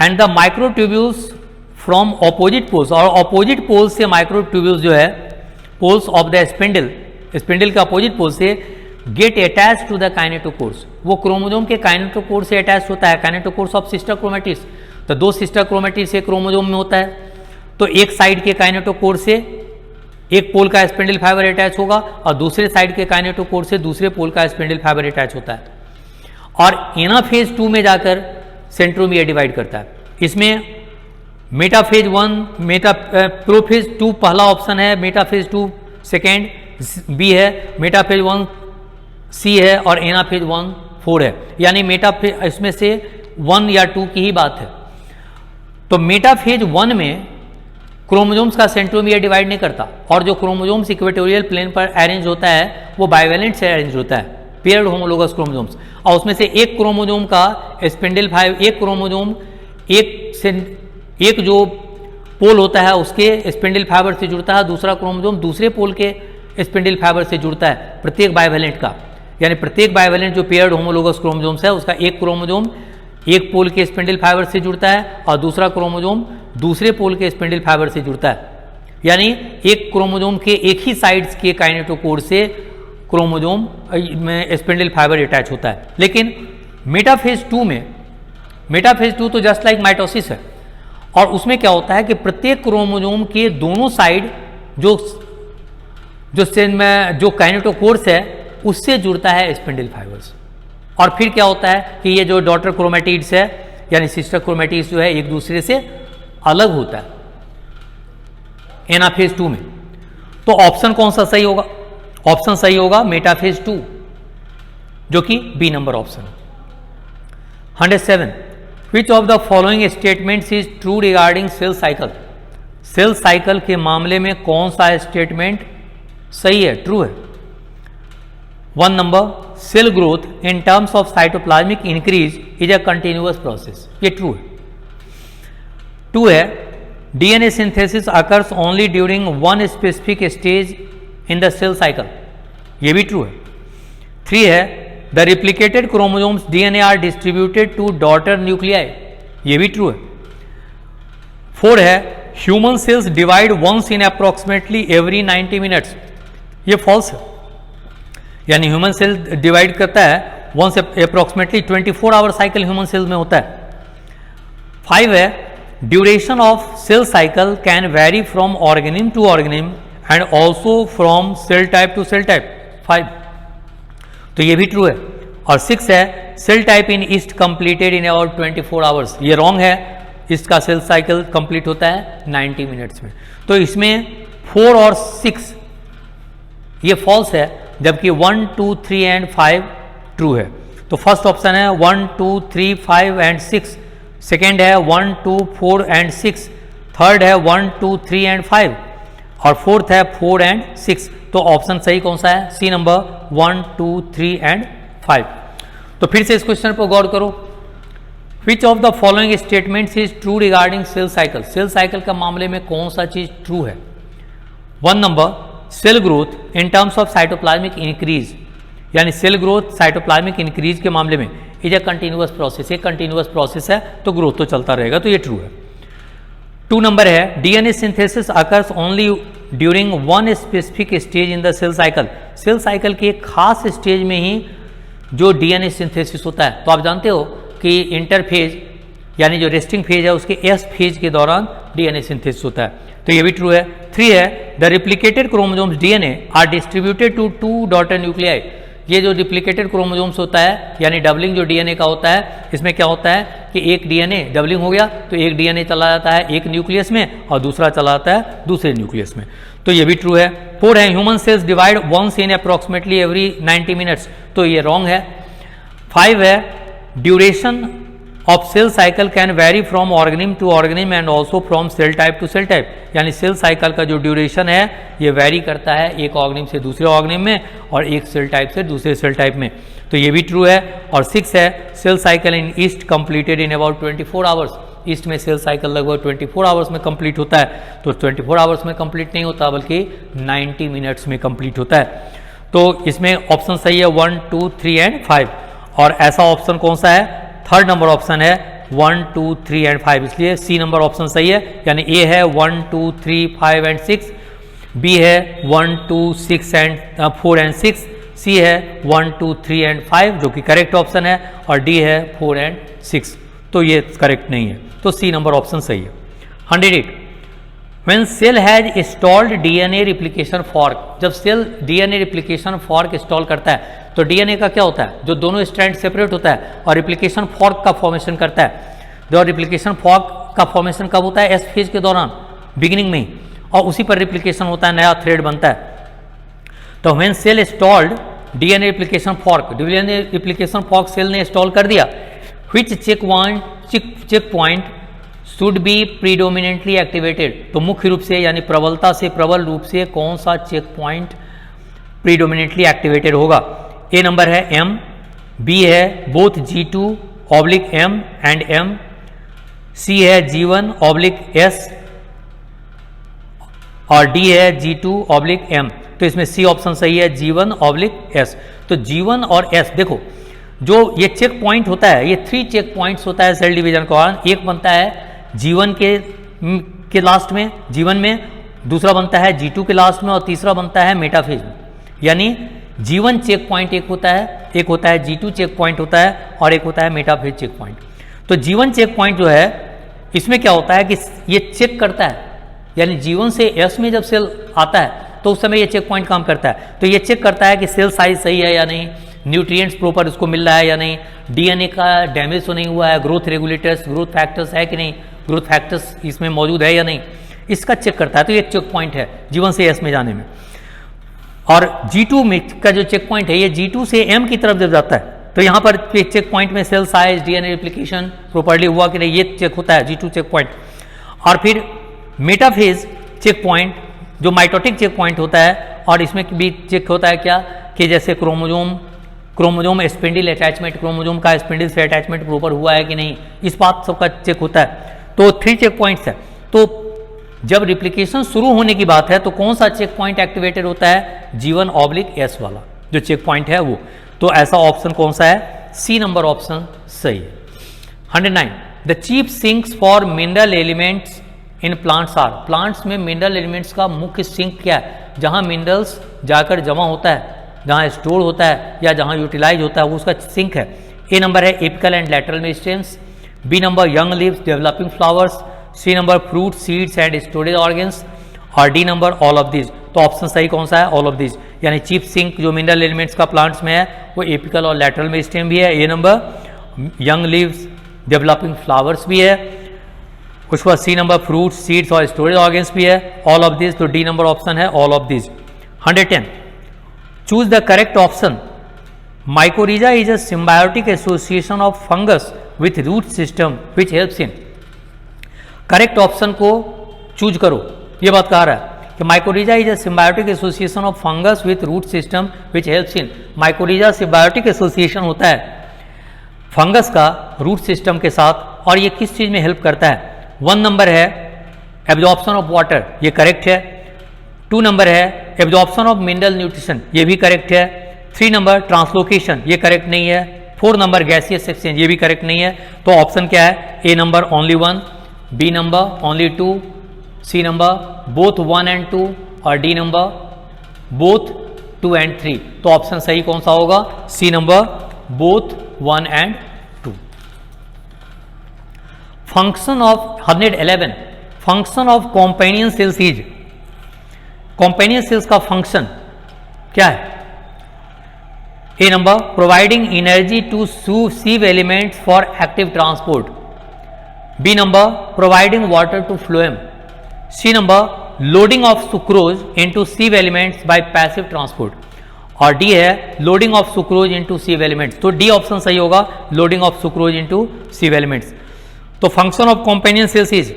And the microtubules from opposite poles, और ऑपोजिट पोल्स से माइक्रोट्यूब्यूल्स जो है poles of the spindle, spindle के अपोजिट पोल से get attach to the kinetochores, वो क्रोमोसोम के काइनेटोकोर से अटैच होता है, काइनेटोकोर्स ऑफ सिस्टर क्रोमैटिड्स। तो दो सिस्टर क्रोमैटिड्स एक क्रोमोसोम में होता है, तो एक साइड के काइनेटोकोर से एक पोल का स्पिंडल फाइबर अटैच होगा और दूसरे साइड के काइनेटोकोर से दूसरे पोल का स्पिंडल फाइबर अटैच होता है, और एनाफेज 2 में जाकर सेंट्रोमियर डिवाइड करता है। इसमें मेटाफेज 1, प्रोफेज 2 पहला ऑप्शन है, मेटाफेज 2 सेकेंड, बी है, मेटाफेज 1 सी है और एनाफेज 1 4 है, यानी मेटाफेज इसमें से 1 या 2 की ही बात है। तो मेटाफेज 1 में क्रोमोसोम्स का सेंट्रोमियर डिवाइड नहीं करता, और जो क्रोमोसोम्स इक्वेटोरियल प्लेन पर अरेंज होता है वो बाइवेलेंट से अरेंज होता है, पेयर्ड होमोलोगस क्रोमोसोम्स, और उसमें से एक क्रोमोसोम का स्पिंडल फाइबर, एक क्रोमोसोम एक जो पोल होता है उसके स्पिंडल फाइबर से जुड़ता है, दूसरा क्रोमोसोम दूसरे पोल के स्पिंडल फाइबर से जुड़ता है, प्रत्येक बाइवेलेंट का। यानी प्रत्येक बाइवेलेंट जो पेयर्ड होमोलोगस क्रोमोसोम्स है उसका एक क्रोमोसोम एक पोल के स्पिंडल फाइबर से जुड़ता है और दूसरा क्रोमोसोम दूसरे पोल के स्पिंडल फाइबर से जुड़ता है। यानी एक क्रोमोसोम के एक ही साइड्स के काइनेटोकोर से क्रोमोसोम में स्पिंडल फाइबर अटैच होता है। लेकिन मेटाफेज 2 में, मेटाफेज 2 तो जस्ट लाइक माइटोसिस है, और उसमें क्या होता है कि प्रत्येक क्रोमोसोम के दोनों साइड जो काइनेटोकोर्स है उससे जुड़ता है स्पिंडल फाइबर्स, और फिर क्या होता है कि ये जो डॉटर क्रोमैटिड्स है यानी सिस्टर क्रोमैटिड्स जो है एक दूसरे से अलग होता है एनाफेज 2 में। तो ऑप्शन कौन सा सही होगा? ऑप्शन सही होगा मेटाफेज 2, जो कि B number option. 107 which of the following statements is true regarding cell cycle? Cell cycle के मामले में कौन सा स्टेटमेंट सही है, ट्रू है? 1 number, cell growth in terms of cytoplasmic increase is a continuous process, ये ट्रू है। 2 है, DNA synthesis occurs only during one specific stage in the cell cycle, ये भी ट्रू है। 3 है, the replicated chromosomes DNA are distributed to daughter nuclei, ये भी true है। 4 है, human cells divide once in approximately every 90 minutes, ये false है, यानी ह्यूमन सेल डिवाइड करता है once approximately 24 hour cycle human cell में होता है। 5 है, duration of cell cycle can vary from organism to organism and also from cell type to cell type, 5, तो ये भी ट्रू है। और 6 है, cell type in yeast completed in about 24 hours, ये रॉन्ग है, इसका सेल साइकिल कंप्लीट होता है 90 मिनट्स में। तो इसमें 4 और 6 ये फॉल्स है, जबकि 1, 2, 3 एंड 5 ट्रू है। तो फर्स्ट ऑप्शन है 1, 2, 3, 5 एंड 6, सेकेंड है 1, 2, 4 एंड 6, थर्ड है 1, 2, 3 एंड 5 और फोर्थ है 4 एंड 6। तो ऑप्शन सही कौन सा है? C number 1, 2, 3 and 5। तो फिर से इस क्वेश्चन पर गौर करो, which of the following statements is true regarding cell cycle? Cell cycle का मामले में कौन सा चीज ट्रू है? 1 number, cell growth in terms of cytoplasmic increase, यानी सेल ग्रोथ साइटोप्लाज्मिक इंक्रीज के मामले में इज अ कंटिन्यूअस प्रोसेस, एक कंटिन्यूअस प्रोसेस है तो ग्रोथ तो चलता रहेगा, तो ये ट्रू है। 2 नंबर है, DNA synthesis occurs only during one specific stage in the cell cycle, cell cycle के एक खास स्टेज में ही जो डीएनए सिंथेसिस होता है। तो आप जानते हो कि इंटरफेज यानी जो रेस्टिंग फेज है उसके एस फेज के दौरान डीएनए सिंथेसिस होता है, तो ये भी ट्रू है। 3 है, the replicated chromosomes DNA are distributed to 2 daughter nuclei, ये जो रिप्लिकेटेड क्रोमोसोम्स होता है यानी डबलिंग जो डीएनए का होता है, इसमें क्या होता है कि एक डीएनए डबलिंग हो गया तो एक डीएनए चला जाता है एक न्यूक्लियस में और दूसरा चला जाता है दूसरे न्यूक्लियस में, तो ये भी ट्रू है। 4 है, human cells divide once in approximately every 90 minutes, तो ये रॉन्ग है। 5 है, duration of cell cycle can vary from organism to organism and also from cell type to cell type, यानी सेल साइकिल का जो ड्यूरेशन है ये वेरी करता है एक ऑर्गेनिज्म से दूसरे ऑर्गेनिज्म में और एक सेल टाइप से दूसरे सेल टाइप में, तो ये भी ट्रू है। और 6 है, cell cycle in yeast completed in about 24 hours, yeast में सेल साइकिल लगभग 24 आवर्स में कंप्लीट होता है, तो 24 आवर्स में कंप्लीट नहीं होता बल्कि 90 मिनट्स में कंप्लीट होता है। तो इसमें ऑप्शन सही है 1, 2, 3 एंड 5, और ऐसा ऑप्शन कौन सा है? थर्ड नंबर ऑप्शन है 1, 2, 3 एंड 5, इसलिए सी नंबर ऑप्शन सही है, यानी ए है 1, 2, 3, 5 एंड 6, बी है 1, 2, 6 एंड 4 एंड 6, सी है 1, 2, 3 एंड 5 जो कि करेक्ट ऑप्शन है, और डी है 4 एंड 6, तो ये करेक्ट नहीं है, तो सी नंबर ऑप्शन सही है। 108, when cell has installed DNA replication fork, जब cell DNA replication fork install करता है तो डीएनए का क्या होता है? जो दोनों स्ट्रैंड सेपरेट होता है और रिप्लिकेशन फॉर्क का फॉर्मेशन करता है। जो रिप्लिकेशन फॉर्क का फॉर्मेशन कब होता है? एस फेज के दौरान, बिगिनिंग में ही, और उसी पर रिप्लिकेशन होता है, नया थ्रेड बनता है। तो when cell installed DNA replication fork, DNA replication fork cell ने इंस्टॉल कर दिया, which checkpoint should be predominantly activated, तो मुख्य रूप से यानी प्रबलता से प्रबल रूप से कौन सा चेक पॉइंट प्रीडोमिनेंटली एक्टिवेटेड होगा? ए नंबर है M, बी है बोथ G2/M एंड M, सी है G1/S और डी है G2/M, तो इसमें सी ऑप्शन सही है G1/S। तो G1 और S देखो, जो ये चेक पॉइंट होता है ये 3 चेक पॉइंट्स होता है सेल डिवीजन के दौरान। एक बनता है G1 के लास्ट में, G1 में, दूसरा बनता है G2 के लास्ट में और तीसरा बनता है मेटाफेज में। यानी G1 चेक पॉइंट एक होता है G2 चेक पॉइंट होता है और एक होता है मेटाफेज चेक पॉइंट। तो G1 चेक पॉइंट जो है इसमें क्या होता है कि ये चेक करता है, यानी G1 से S में जब सेल आता है तो उस समय ये चेक पॉइंट काम करता है, तो ये चेक करता है कि सेल साइज सही है या नहीं, न्यूट्रिएंट्स प्रॉपर उसको मिल रहा है या नहीं, डीएनए का डैमेज तो नहीं हुआ है, ग्रोथ रेगुलेटर्स, ग्रोथ फैक्टर्स है कि नहीं, ग्रोथ फैक्टर्स इसमें मौजूद है या नहीं, इसका चेक करता है। तो ये चेक पॉइंट है G1 से S में जाने में। और G2 में का जो चेक पॉइंट है ये G2 से M की तरफ जब जाता है तो यहाँ पर चेक पॉइंट में cell size, DNA replication properly हुआ कि नहीं, ये चेक होता है G2 चेक पॉइंट। और फिर मेटाफेज चेक पॉइंट जो माइटोटिक चेक पॉइंट होता है, और इसमें भी चेक होता है क्या कि जैसे क्रोमोजोम स्पिंडल अटैचमेंट, क्रोमोजोम का स्पिंडल से अटैचमेंट प्रॉपर हुआ है कि नहीं, इस बात सबका चेक होता है। तो 3 चेक पॉइंट्स है। तो जब रिप्लिकेशन शुरू होने की बात है तो कौन सा चेक पॉइंट एक्टिवेटेड होता है, G1/S वाला जो चेक पॉइंट है वो। तो ऐसा ऑप्शन कौन सा है, C नंबर ऑप्शन सही है। 109 the chief sinks for mineral elements in plants are, plants में मिनरल एलिमेंट्स का मुख्य सिंक क्या है, जहां मिनरल्स जाकर जमा होता है, जहां स्टोर होता है या जहां यूटिलाइज होता है वो उसका सिंक है। ए नंबर है apical and lateral meristems, B number young leaves, developing flowers, C number fruit, seeds and storage organs, और D number all of this. तो ऑप्शन सही कौन सा है, ऑल ऑफ दिस। यानी चीफ सिंक जो मिनरल एलिमेंट्स का प्लांट्स में है वो एपिकल और लैटरल मेरिस्टेम भी है, A number young leaves, developing flowers भी है, उसके बाद सी नंबर फ्रूट, सीड्स और स्टोरेज ऑर्गन्स भी है, ऑल ऑफ दिस। तो डी नंबर ऑप्शन है all of this. 110 choose the correct option, mycorrhiza is a symbiotic association of fungus with root system which helps in. Correct option को choose करो, ये बात कह रहा है कि mycorrhiza is a symbiotic association of fungus with root system which helps in. Mycorrhiza symbiotic association होता है फंगस का रूट सिस्टम के साथ, और ये किस चीज में हेल्प करता है। 1 नंबर है एब्जॉर्प्शन ऑफ वाटर, ये करेक्ट है। 2 नंबर है एब्जॉर्प्शन ऑफ मिनरल न्यूट्रिशन, ये भी करेक्ट है। 3 नंबर ट्रांसलोकेशन, ये करेक्ट नहीं है। 4 नंबर गैसियस एक्सचेंज, ये भी करेक्ट नहीं है। तो ऑप्शन क्या है, A number only 1, B number only 2, C number both 1 and 2, और डी नंबर बोथ 2 and 3। तो ऑप्शन सही कौन सा होगा, C number both 1 and 2। Function of 111 function of companion cells is, companion cells का फंक्शन क्या है। A number providing energy to sieve elements for active transport, B number providing water to phloem, C number loading of sucrose into sieve elements by passive transport, और D है loading of sucrose into sieve elements. तो D option सही होगा, loading of sucrose into sieve elements. तो function of companion cells is,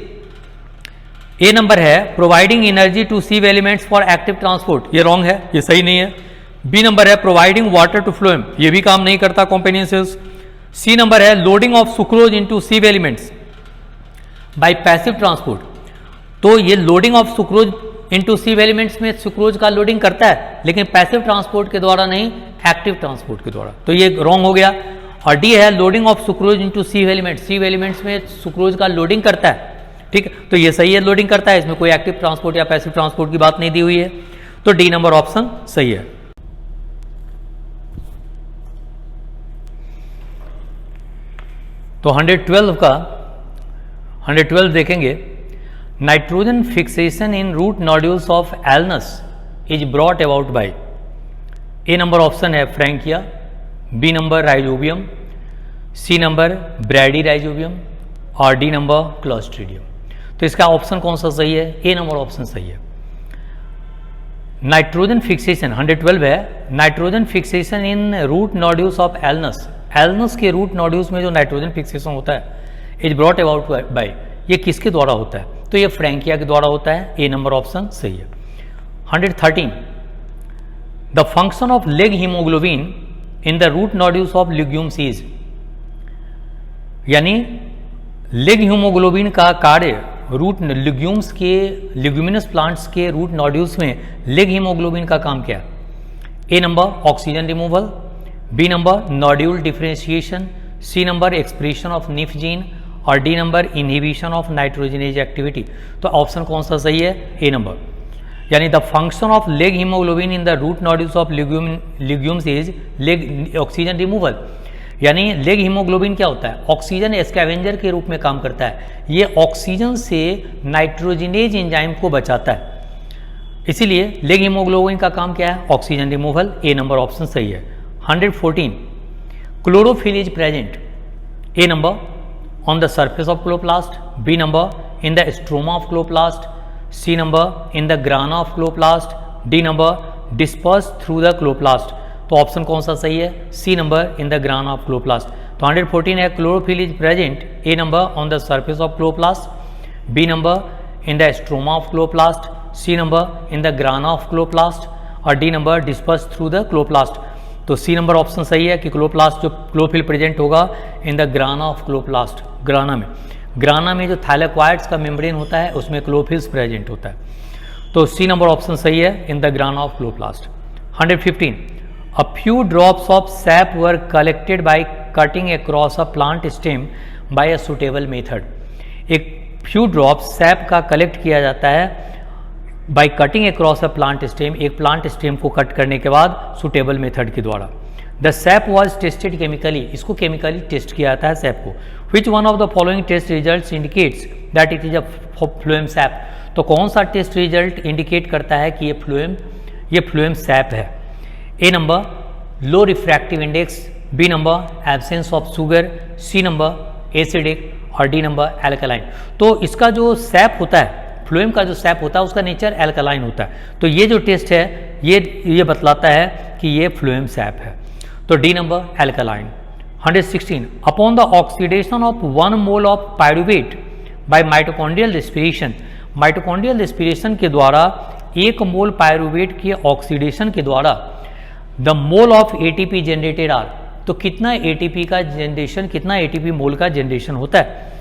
A number है providing energy to sieve elements for active transport, ये wrong है, ये सही नहीं है। बी नंबर है प्रोवाइडिंग वाटर टू फ्लोएम, ये भी काम नहीं करता कॉम्पेनियन सेल्स। सी नंबर है loading of sucrose into sieve elements by passive transport, तो ये loading of sucrose into sieve elements में सुक्रोज का लोडिंग करता है, लेकिन पैसिव ट्रांसपोर्ट के द्वारा नहीं, एक्टिव ट्रांसपोर्ट के द्वारा। तो ये रॉन्ग हो गया। और डी है loading of sucrose into sieve elements, sieve elements में सुक्रोज का लोडिंग करता है, ठीक है, तो ये सही है, लोडिंग करता है, इसमें कोई एक्टिव ट्रांसपोर्ट या पैसिव ट्रांसपोर्ट की बात नहीं दी हुई है। तो डी नंबर ऑप्शन सही है। तो 112 देखेंगे, nitrogen fixation in root nodules of Alnus is brought about by. A number option है Frankia, B number Rhizobium, C number Bradyrhizobium, और डी नंबर क्लोस्ट्रीडियम। तो इसका ऑप्शन कौन सा सही है, ए नंबर ऑप्शन सही है। नाइट्रोजन फिक्सेशन 112 है, nitrogen fixation in root nodules of Alnus, Alnus के रूट नोड्यूल्स में जो नाइट्रोजन फिक्सेशन होता है इज ब्रॉट अबाउट बाय, ये किसके द्वारा होता है, तो ये फ्रैंकिया के द्वारा होता है, ए नंबर ऑप्शन सही है। 113 the function of leg haemoglobin in the root nodules of legumes is, यानी लेग हीमोग्लोबिन का कार्य रूट लिग्यूम्स के, लिग्यूमिनस प्लांट्स के रूट नोड्यूल्स में लेग हीमोग्लोबिन का काम क्या है। A number oxygen removal, B number nodule differentiation, C number expression of nif gene, और D number inhibition of nitrogenase activity. तो ऑप्शन कौन सा सही है, ए नंबर। यानी the function of leg haemoglobin in the root nodules of legumes is leg oxygen removal, यानी leg haemoglobin क्या होता है, ऑक्सीजन स्कैवेंजर के रूप में काम करता है, ये ऑक्सीजन से नाइट्रोजनेज एंजाइम को बचाता है, इसीलिए लेग हीमोग्लोबिन का काम क्या है, ऑक्सीजन रिमूवल, ए नंबर ऑप्शन सही है। 114 chlorophyll is present. A number on the surface of chloroplast, B number in the stroma of chloroplast, C number in the grana of chloroplast, D number dispersed through the chloroplast. तो option कौन सा सही है? C number in the grana of chloroplast. तो 114 है chlorophyll is present. A number on the surface of chloroplast, B number in the stroma of chloroplast, C number in the grana of chloroplast और D number disperse through the chloroplast. तो C number option सही है कि chloroplast जो chlorophyll present होगा इन the grana of chloroplast. ग्राना में जो थैलेक्वाइड्स का मेम्ब्रेन होता है उसमें क्लोरोफिल्स प्रेजेंट होता है. तो सी नंबर ऑप्शन सही है इन the grana of chloroplast. 115 A few drops of sap were collected by cutting across a plant stem by a suitable method. एक few drops sap का कलेक्ट किया जाता है by cutting across a plant stem, एक plant stem को cut करने के बाद suitable method के द्वारा. The sap was tested chemically, इसको chemically टेस्ट किया जाता है sap को. Which one of the following test results indicates that it is a phloem sap? तो कौन सा टेस्ट रिजल्ट इंडिकेट करता है कि ये फ्लोएम सैप है? A number low refractive index, B number absence of sugar, C number acidic और D number alkaline. तो इसका जो सैप होता है, फ्लोएम का जो सैप होता है उसका नेचर एल्कलाइन होता है. तो ये जो टेस्ट है ये बतलाता है कि ये फ्लोएम सैप है. तो D number alkaline. 116 upon the oxidation of 1 mole of pyruvate by mitochondrial respiration, mitochondrial respiration के द्वारा 1 मोल पायरुवेट के ऑक्सीडेशन के द्वारा the mole of ATP generated are. तो कितना एटीपी का जनरेशन, कितना एटीपी मोल का जनरेशन होता है?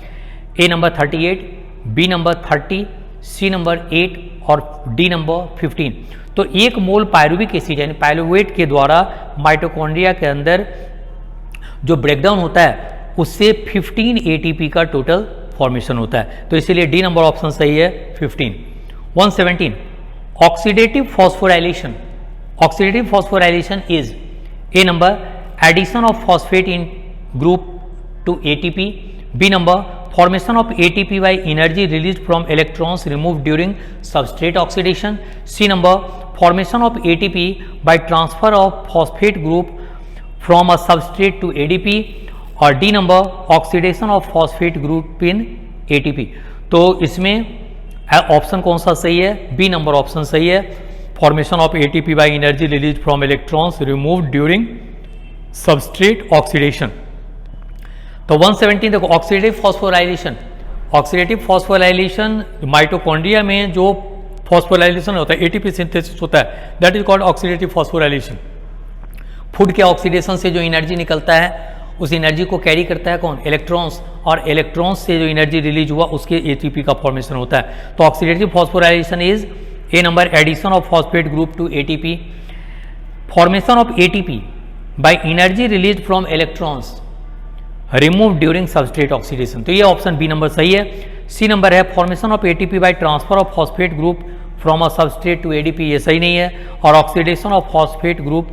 A number 38, B number 30, C number 8 और डी नंबर 15. तो 1 मोल पायरुविक एसिड यानी पायरुवेट के द्वारा माइटोकॉन्ड्रिया के अंदर जो ब्रेकडाउन होता है उससे 15 एटीपी का टोटल फॉर्मेशन होता है. तो इसीलिए डी नंबर ऑप्शन सही है 15. 117 oxidative phosphorylation. Oxidative phosphorylation is A number addition of phosphate in group to ATP, B number formation of ATP by energy released from electrons removed during substrate oxidation, C number formation of ATP by transfer of phosphate group from a substrate to ADP और D number oxidation of phosphate group in ATP. तो इसमें option कौन सा सही है? B number option सही है. Formation of ATP by energy release from electrons removed during substrate oxidation. तो 117 देखो oxidative phosphorylation. Oxidative phosphorylation mitochondria में जो फॉस्फोराइलेशन होता है, एटीपी सिंथेसिस होता है, that is called oxidative phosphorylation. Food के ऑक्सीडेशन से जो एनर्जी निकलता है उस एनर्जी को कैरी करता है कौन? इलेक्ट्रॉन्स. और इलेक्ट्रॉन्स से जो एनर्जी रिलीज हुआ उसके एटीपी का फॉर्मेशन होता है. तो oxidative phosphorylation is A number addition of phosphate group to ATP, formation of ATP by energy released from electrons removed during substrate oxidation. तो ये ऑप्शन बी नंबर सही है. सी नंबर है formation of ATP by transfer of phosphate group from a substrate to ADP, ये सही नहीं है. और oxidation of phosphate group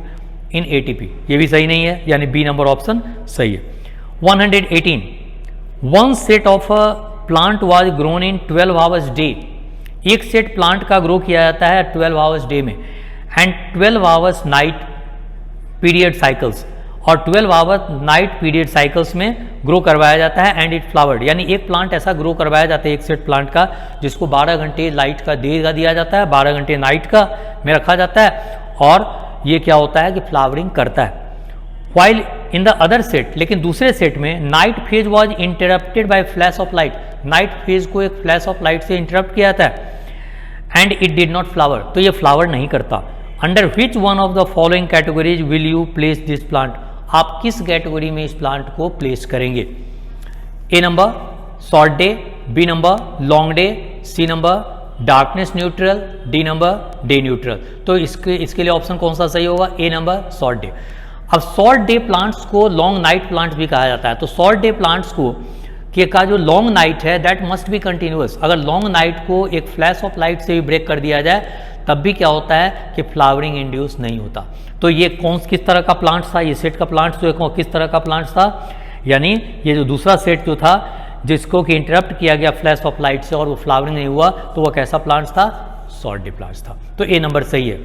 in ATP ये भी सही नहीं है, यानी बी नंबर ऑप्शन सही है. 118 one set of a plant was grown in 12 hours day. एक सेट प्लांट का ग्रो किया जाता है 12 आवर्स डे में and 12 hours night period cycles, और 12 आवर्स नाइट पीरियड साइकिल्स में ग्रो करवाया जाता है एंड इट फ्लावर्ड. यानी एक प्लांट ऐसा ग्रो करवाया जाता है, एक सेट प्लांट का, जिसको 12 घंटे लाइट का डे का दिया जाता है, 12 घंटे नाइट का में रखा जाता है, और ये क्या होता है कि फ्लावरिंग करता है. While in the other set, लेकिन दूसरे सेट में night phase was interrupted by flash of light. Night phase को एक फ्लैश ऑफ लाइट से इंटरप्ट किया जाता है and it did not flower. तो ये फ्लावर नहीं करता. Under which one of the following categories will you place this plant? आप किस कैटेगरी में इस प्लांट को प्लेस करेंगे? A number short day, B number long day, C number darkness neutral, D number day neutral. तो इसके लिए option कौन सा सही होगा? A number short day. अब शॉर्ट डे प्लांट्स को लॉन्ग नाइट प्लांट्स भी कहा जाता है. तो शॉर्ट डे प्लांट्स को का जो लॉन्ग नाइट है दैट मस्ट बी कंटिन्यूअस. अगर लॉन्ग नाइट को एक फ्लैश ऑफ लाइट से भी ब्रेक कर दिया जाए तब भी क्या होता है कि फ्लावरिंग इंड्यूस नहीं होता. तो ये किस तरह का प्लांट था? ये सेट का प्लांट जो है किस तरह का प्लांट था? यानी ये जो दूसरा सेट जो था जिसको कि इंटरप्ट किया गया फ्लैश ऑफ लाइट से और वो फ्लावरिंग नहीं हुआ, तो वह कैसा प्लांट था? शॉर्ट डे प्लांट था. तो ए नंबर सही है.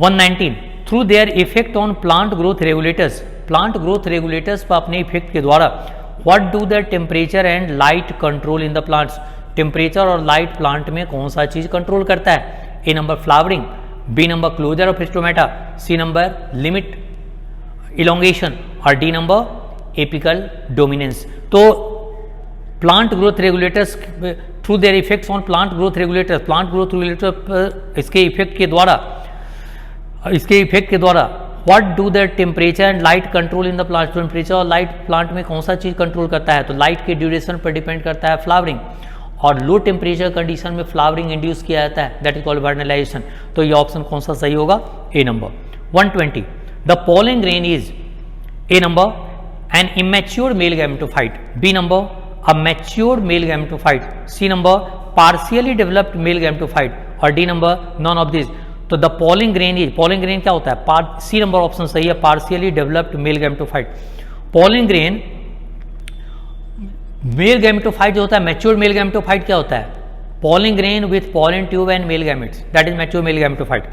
119 through their effect on plant growth regulators, plant growth regulators पर अपने इफेक्ट के द्वारा what do the temperature and light control in the plants, temperature और लाइट प्लांट में कौन सा चीज कंट्रोल करता है? A number flowering, B number closure of stomata, C number limit elongation और डी नंबर एपिकल डोमिनेंस। तो plant growth regulators through their effects on plant growth regulators, plant growth regulator पर इसके इफेक्ट के द्वारा what do the temperature and light control in the plant, temperature और light plant में कौन सा चीज कंट्रोल करता है? तो लाइट के ड्यूरेशन पर डिपेंड करता है फ्लावरिंग, और लो टेम्परेचर कंडीशन में फ्लावरिंग इंड्यूस किया जाता है, दैट इज कॉल्ड वर्नलाइजेशन। तो ये ऑप्शन कौन सा सही होगा? A number. 120 the pollen grain is, A number an immature male gametophyte, B number a mature male gametophyte, C number partially developed male gametophyte और D number none of this. तो the pollen grain is, pollen grain क्या होता है? C number option सही है, partially developed male gametophyte. Pollen grain male gametophyte जो होता है, मैच्योर मेल गैमेटोफाइट क्या होता है? Pollen grain with pollen tube and male gametes, that is mature male gametophyte.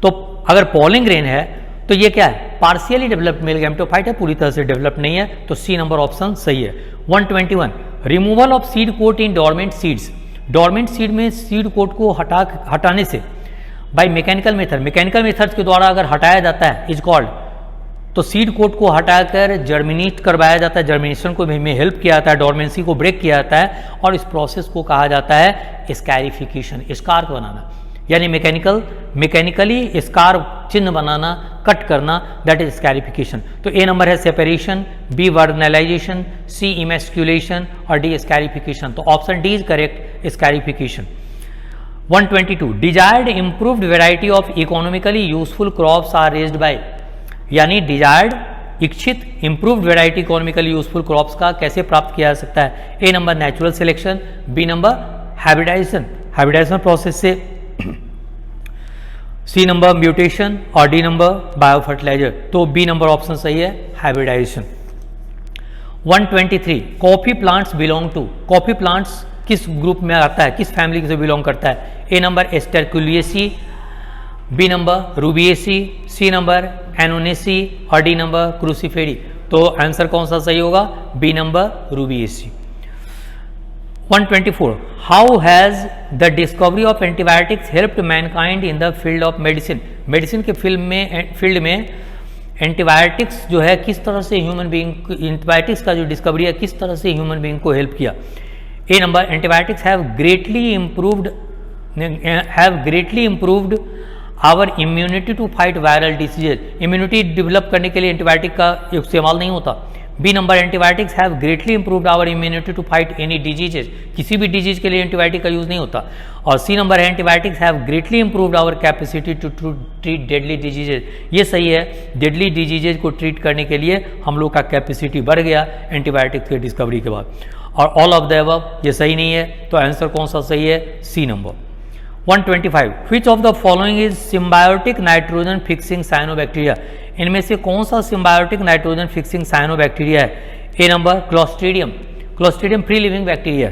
तो अगर पोलिंग ग्रेन है तो ये क्या है? पार्शियली डेवलप्ड मेल गैमेटोफाइट है, पूरी तरह से डेवलप्ड नहीं है, तो सी नंबर ऑप्शन सही है। 121 removal of seed coat in dormant seeds, dormant seed में सीड कोट को हटाने से by mechanical method, mechanical methods के द्वारा अगर हटाया जाता है इज कॉल्ड, तो सीड कोट को हटाकर जर्मिनेट करवाया जाता है, जर्मिनेशन को में हेल्प किया जाता है, डोरमेंसी को ब्रेक किया जाता है, और इस प्रोसेस को कहा जाता है स्कैरिफिकेशन, स्कार बनाना, यानी मैकेनिकली स्कार चिन्ह बनाना, कट करना, दैट इज स्कैरिफिकेशन। तो ए नंबर है separation, B vernalization, C emasculation और डी स्कैरिफिकेशन। तो option D is correct, scarification. 122 desired improved variety of economically useful crops are raised by, यानी desired इच्छित improved variety economically useful crops का कैसे प्राप्त किया जा सकता है? A number natural selection, B number hybridization, hybridization process से, सी नंबर म्यूटेशन और डी नंबर बायोफर्टिलाइजर। तो बी नंबर ऑप्शन सही है, hybridization. 123 coffee plants belong to, coffee plants किस ग्रुप में आता है, किस फैमिली से बिलोंग करता है? A number Sterculiaceae, B number Rubiaceae, C number Annonaceae और डी नंबर क्रूसीफेरी। तो आंसर कौन सा सही होगा? B number Rubiaceae. 124 how has the discovery of antibiotics helped mankind in the field of medicine, medicine के field में antibiotics जो है किस तरह से ह्यूमन बीइंग, एंटीबायोटिक्स का जो डिस्कवरी है किस तरह से ह्यूमन बीइंग को हेल्प किया? A number antibiotics have greatly improved our immunity to fight viral diseases, immunity develop करने के लिए एंटीबायोटिक का इस्तेमाल नहीं होता। B number antibiotics have greatly improved our immunity to fight any diseases, किसी भी डिजीज के लिए एंटीबायोटिक का यूज नहीं होता। और सी नंबर है antibiotics have greatly improved our capacity to treat deadly diseases, ये सही है, डेडली डिजीजेज को ट्रीट करने के लिए हम लोग का कैपेसिटी बढ़ गया एंटीबायोटिक्स के डिस्कवरी के बाद। और ऑल ऑफ द अबव ये सही नहीं है, तो आंसर कौन सा सही है? C number. 125 which of the following is symbiotic nitrogen fixing cyanobacteria, इनमें से कौन सा सिम्बायोटिक नाइट्रोजन फिक्सिंग साइनोबैक्टीरिया है? A number Clostridium, Clostridium free living bacteria.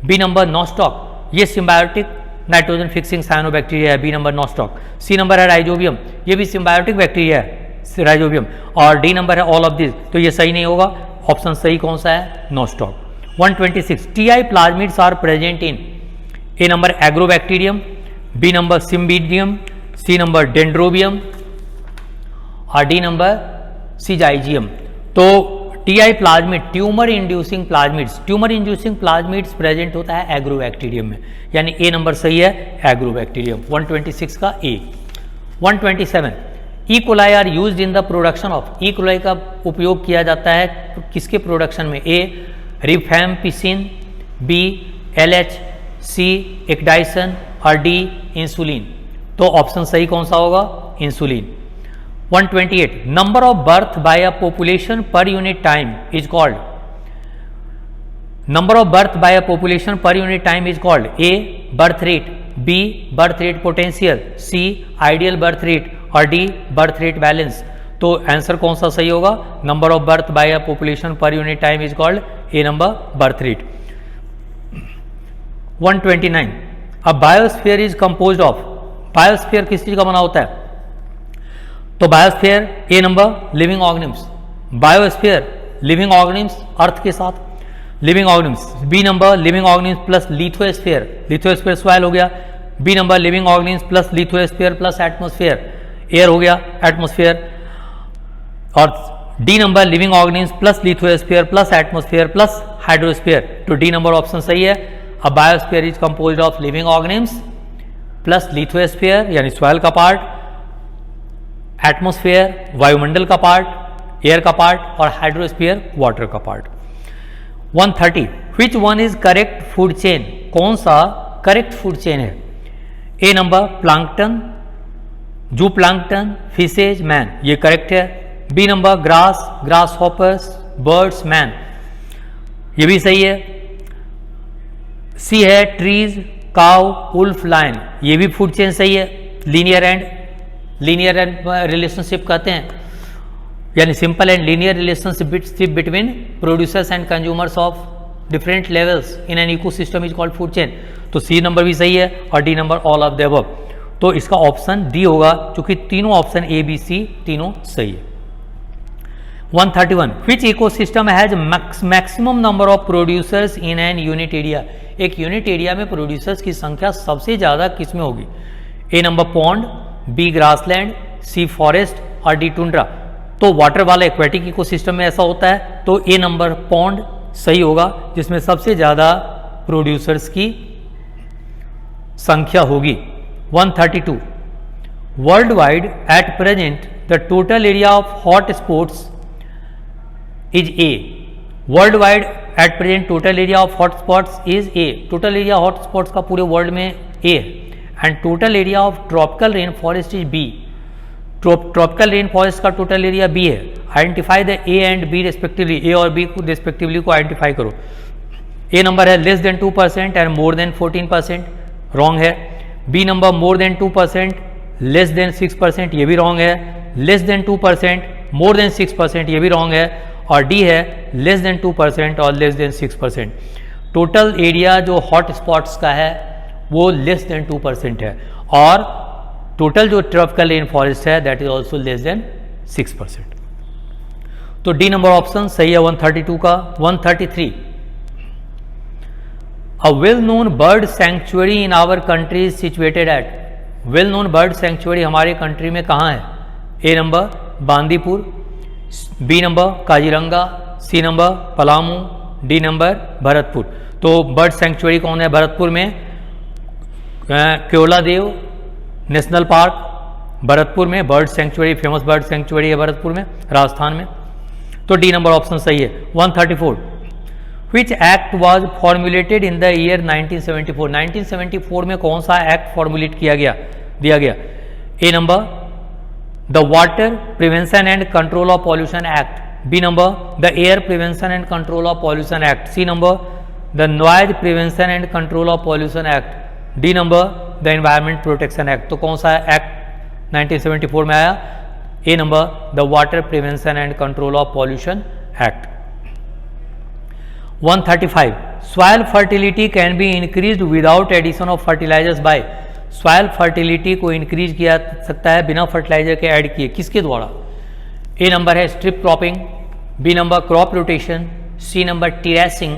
B number Nostoc, ये सिम्बायोटिक नाइट्रोजन फिक्सिंग साइनोबैक्टीरिया है, B number Nostoc. C number है Rhizobium, ये भी सिम्बायोटिक बैक्टीरिया है राइजोबियम। और डी नंबर है ऑल ऑफ दिस, तो ये सही नहीं होगा, ऑप्शन सही कौन सा है? Nostoc. 126 Ti plasmids are present in, A number Agrobacterium, B number Cymbidium, C number Dendrobium और डी नंबर सीजाइजियम। तो Ti plasmid tumour inducing plasmids, tumour inducing plasmids present होता है एग्रोबैक्टीरियम में, यानी ए नंबर सही है, एग्रोबैक्टीरियम। 126 का A. 127 E coli are used in the production of, E coli का उपयोग किया जाता है किसके प्रोडक्शन में? A rifampicin, B LH, C ecdysone और डी इंसुलिन। तो ऑप्शन सही कौन सा होगा? Insulin. 128 number of birth by a population per unit time is called, number of birth by a population per unit time is called A birth rate, B birth rate potential, C ideal birth rate और D birth rate balance. तो answer कौन सा सही होगा? Number of birth by a population per unit time is called A number birth rate. 129 अब biosphere is composed of, biosphere किस चीज का बना होता है? तो biosphere A number living organisms, biosphere living organisms earth के साथ living organisms. B number living organisms plus lithosphere, lithosphere soil हो गया। B number living organisms plus lithosphere plus atmosphere, air हो गया एटमॉस्फेयर। और D number living organisms plus lithosphere plus atmosphere plus hydrosphere, तो D number option सही है। अब biosphere is composed of living organisms plus lithosphere यानी soil का part, atmosphere वायुमंडल का पार्ट, एयर का पार्ट, और हाइड्रोस्फीयर वाटर का part. 130 which one is correct food chain, कौन सा करेक्ट फूड चेन है? A number plankton, zooplankton, fishes, man, ये करेक्ट है। B number grass, grasshoppers, birds, man, ये भी सही है। सी है ट्रीज, काउ, उल्फ, लायन, ये भी फूड चेन सही है। लीनियर एंड रिलेशनशिप कहते हैं, यानी simple and linear relationship between producers and consumers of different levels in an ecosystem is called food chain. तो सी नंबर भी सही है और D number all of the above. तो इसका ऑप्शन डी होगा, क्योंकि तीनों ऑप्शन ए बी सी तीनों सही है। 131 which ecosystem has maximum number of producers in an unit area, एक यूनिट एरिया में प्रोड्यूसर्स की संख्या सबसे ज्यादा किसमें होगी? A number pond, B grassland, C forest और डी टुंड्रा। तो वाटर वाला एक्वेटिक इकोसिस्टम में ऐसा होता है, तो ए नंबर पॉन्ड सही होगा, जिसमें सबसे ज्यादा प्रोड्यूसर्स की संख्या होगी। 132 world wide at present the total area of hot spots is A, world wide at present total area of hot spots is A, total area hot spots का पूरे वर्ल्ड में ए है। And total area of tropical rain forest is B, tropical rain forest का total area B है। Identify the A and B respectively, A और B को respectively को identify करो। ए नंबर है less than 2% and more than 14%, wrong है। B number more than 2%, less than 6%, ये भी रॉन्ग है। लेस देन 2%, मोर देन 6%, ये भी रॉन्ग है। और डी है लेस देन 2% और लेस देन 6%। टोटल एरिया जो हॉट स्पॉट्स का है वो लेस देन 2% है, और टोटल जो ट्रॉपिकल रेन फॉरेस्ट है that is also less than 6%। तो डी नंबर ऑप्शन सही है 132 का। 133 a well known bird sanctuary in our country is situated at, well known bird sanctuary हमारे कंट्री में कहाँ है? A number Bandipur, B number Kaziranga, C number Palamu, D number Bharatpur. तो bird century कौन है भरतपुर में? केवलादेव नेशनल पार्क भरतपुर में bird sanctuary, famous bird sanctuary है भरतपुर में, राजस्थान में। तो डी नंबर ऑप्शन सही है। 134 which act was formulated in the year 1974, 1974 में कौन सा एक्ट फॉर्मुलेट किया गया, दिया गया? A number the water prevention and control of pollution act, B number the air prevention and control of pollution act, C number the noise prevention and control of pollution act, D number the environment protection act. तो कौन सा act 1974 में आया? A number the water prevention and control of pollution act. 135 soil fertility can be increased without addition of fertilisers by, soil fertility को increase किया सकता है बिना फर्टिलाइजर के ऐड किए, किसके द्वारा? ए नंबर है strip cropping, B number crop rotation, C number terracing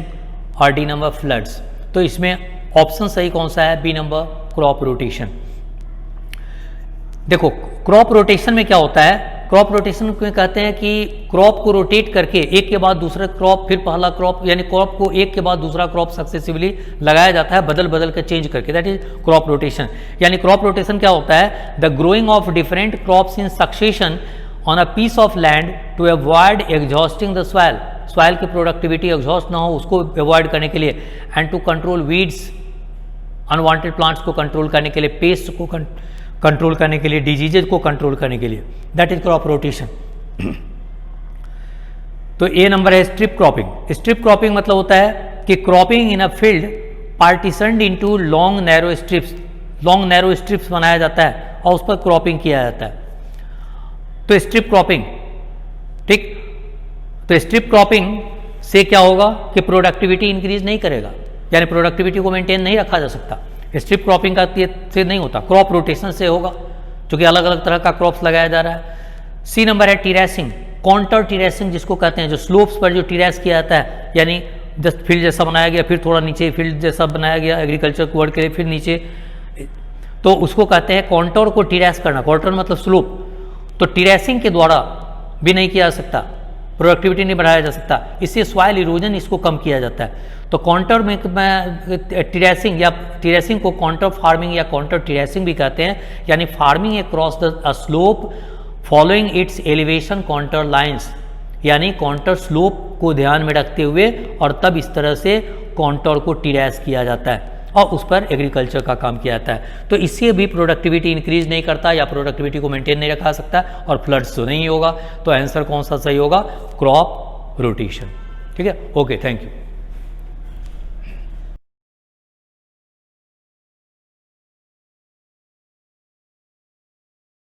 और डी नंबर फ्लड्स। तो इसमें ऑप्शन सही कौन सा है? B number crop rotation. देखो क्रॉप रोटेशन में क्या होता है, क्रॉप रोटेशन में कहते हैं कि क्रॉप को रोटेट करके एक के बाद दूसरा क्रॉप, फिर पहला क्रॉप, यानी क्रॉप को एक के बाद दूसरा क्रॉप सक्सेसिवली लगाया जाता है, बदल बदल कर चेंज करके, दैट इज क्रॉप रोटेशन। यानी क्रॉप रोटेशन क्या होता है? The growing of different crops in succession on a piece of land to avoid exhausting the soil, soil की प्रोडक्टिविटी एग्जॉस्ट ना हो उसको अवॉइड करने के लिए, and to control weeds, unwanted plants को कंट्रोल करने के लिए, पेस्ट को कंट्रोल करने के लिए, डिजीजेज को कंट्रोल करने के लिए, दैट इज क्रॉप रोटेशन। तो ए नंबर है स्ट्रिप क्रॉपिंग। स्ट्रिप क्रॉपिंग मतलब होता है कि cropping in a field partitioned into long narrow strips, long narrow strips बनाया जाता है और उस पर क्रॉपिंग किया जाता है, तो स्ट्रिप क्रॉपिंग, ठीक। तो स्ट्रिप क्रॉपिंग से क्या होगा कि प्रोडक्टिविटी इंक्रीज नहीं करेगा, यानी प्रोडक्टिविटी को मेंटेन नहीं रखा जा सकता। स्ट्रिप क्रॉपिंग का से नहीं होता, क्रॉप रोटेशन से होगा, क्योंकि अलग अलग तरह का क्रॉप्स लगाया जा रहा है। सी नंबर है टेरेसिंग, कॉन्टर टेरेसिंग जिसको कहते हैं, जो स्लोप्स पर जो टेरेस किया जाता है, यानी जस्ट फील्ड जैसा बनाया गया, फिर थोड़ा नीचे फील्ड जैसा बनाया गया एग्रीकल्चर वर्ड के लिए, फिर नीचे, तो उसको कहते हैं कॉन्टोर को टेरेस करना। कॉन्टोर मतलब स्लोप। तो टेरेसिंग के द्वारा भी नहीं किया जा सकता, प्रोडक्टिविटी नहीं बढ़ाया जा सकता, इससे सॉइल इरोजन इसको कम किया जाता है। तो कॉन्टर में टेरेसिंग या टेरेसिंग को कॉन्टर फार्मिंग या कॉन्टर टेरेसिंग भी कहते हैं, यानी farming across the slope following its elevation contour lines, यानी कॉन्टर स्लोप को ध्यान में रखते हुए और तब इस तरह से कॉन्टर को टेरेस किया जाता है और उस पर एग्रीकल्चर का काम किया जाता है। तो इससे भी प्रोडक्टिविटी इंक्रीज नहीं करता या प्रोडक्टिविटी को मेंटेन नहीं रखा सकता और फ्लड्स तो नहीं होगा। तो आंसर कौन सा सही होगा? Crop rotation. ठीक है, ओके, थैंक यू।